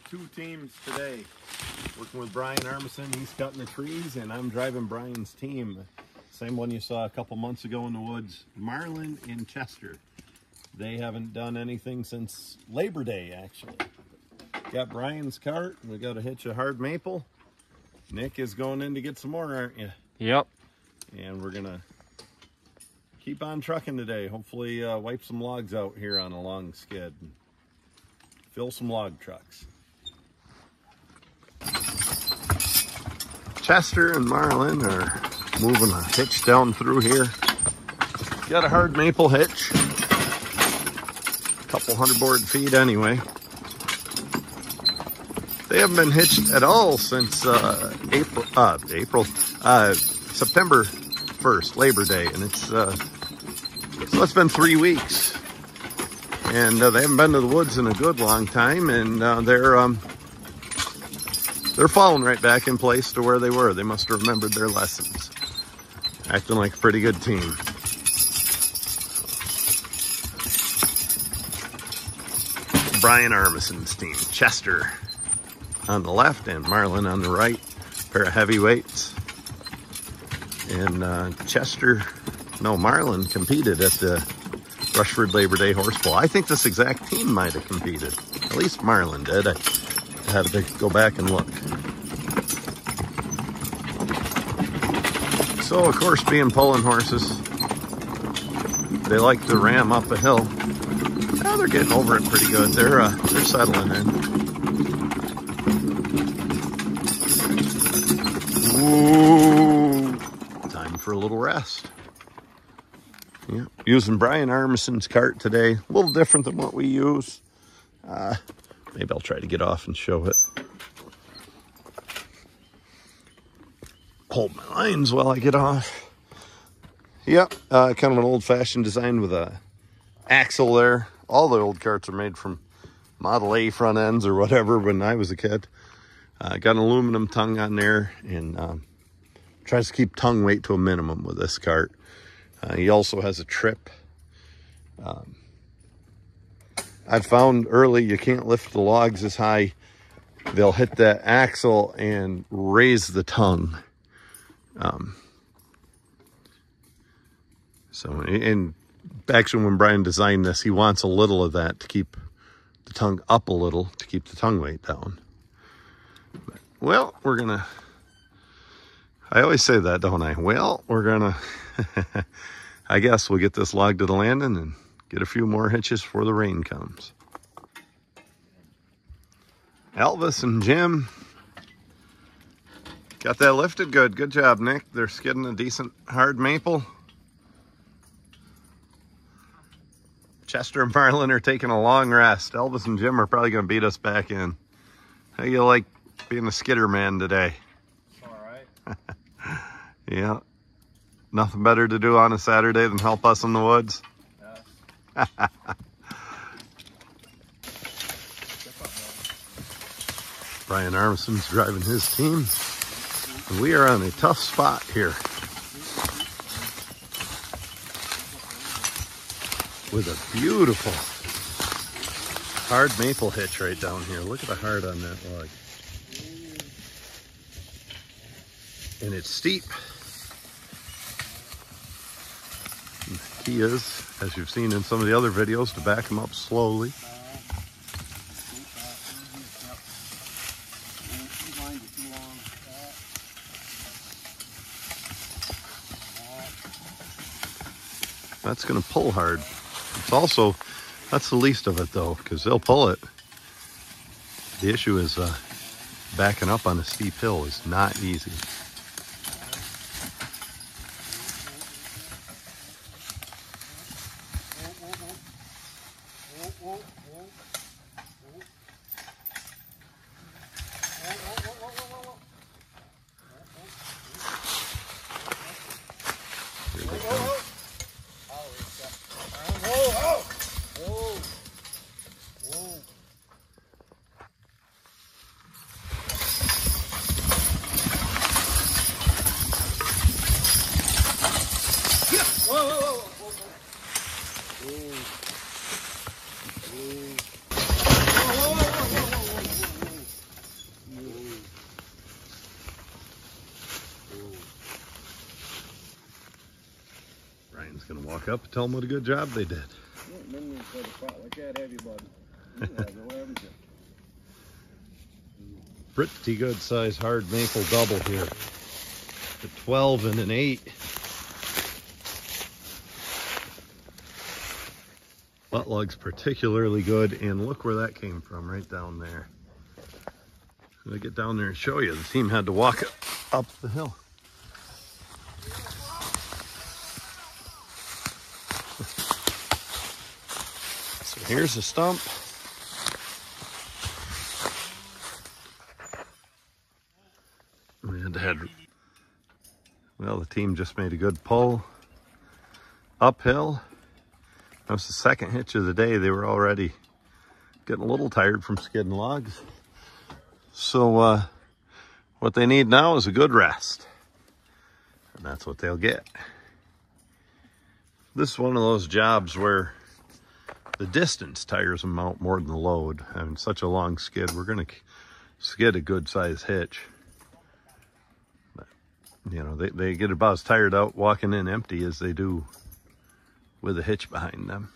two teams today. Working with Brian Armison, he's cutting the trees, and I'm driving Brian's team. Same one you saw a couple months ago in the woods, Marlin and Chester. They haven't done anything since Labor Day, actually. Got Brian's cart. We got a hitch of hard maple. Nick is going in to get some more, aren't you? Yep. And we're gonna keep on trucking today. Hopefully wipe some logs out here on a long skid. Fill some log trucks. Chester and Marlin are moving a hitch down through here. Got a hard maple hitch. A couple 100 board feet anyway. They haven't been hitched at all since September 1st, Labor Day, and so it's been 3 weeks. And they haven't been to the woods in a good long time, and they're falling right back in place to where they were. They must have remembered their lessons. Acting like a pretty good team. Brian Armison's team, Chester on the left and Marlin on the right. Pair of heavyweights. And Marlin competed at the Rushford Labor Day Horse Bowl. I think this exact team might have competed. At least Marlin did. I had to go back and look. So, of course, being pulling horses, they like to ram up a hill. Well, they're getting over it pretty good. They're settling in. Ooh, time for a little rest. Yeah, using Brian Armison's cart today. A little different than what we use. Maybe I'll try to get off and show it. Hold my lines while I get off. Yep, kind of an old-fashioned design with a axle there. All the old carts are made from Model A front ends or whatever when I was a kid. Got an aluminum tongue on there, and tries to keep tongue weight to a minimum with this cart. He also has a trip. I've found early you can't lift the logs as high. They'll hit that axle and raise the tongue. And actually when Brian designed this, he wants a little of that to keep the tongue up a little, to keep the tongue weight down. But, well, we're gonna, I always say that, don't I? Well, we're gonna, I guess we'll get this log to the landing and get a few more hitches before the rain comes. Elvis and Jim got that lifted good. Good job, Nick. They're skidding a decent hard maple. Chester and Marlin are taking a long rest. Elvis and Jim are probably going to beat us back in. How you like being a skidder man today? All right. Yeah. Nothing better to do on a Saturday than help us in the woods? Yeah. Brian Armison's driving his team. And we are on a tough spot here. With a beautiful hard maple hitch right down here. Look at the hard on that log. And it's steep. And the key is, as you've seen in some of the other videos, to back them up slowly. That's going to pull hard. It's also, that's the least of it though, because they'll pull it. The issue is backing up on a steep hill is not easy. Here they come. Brian's gonna walk up and tell them what a good job they did. Then you put a spot like that, have you, bud? You gotta go everything. Pretty good size hard maple double here. A 12 and an 8. Butt lug's particularly good, and look where that came from, right down there. I'm gonna get down there and show you. The team had to walk up the hill. So here's the stump. And well, the team just made a good pull uphill. That was the second hitch of the day. They were already getting a little tired from skidding logs. So what they need now is a good rest. And that's what they'll get. This is one of those jobs where the distance tires them out more than the load. Having such a long skid, we're going to skid a good size hitch. But, you know, they get about as tired out walking in empty as they do with a hitch behind them.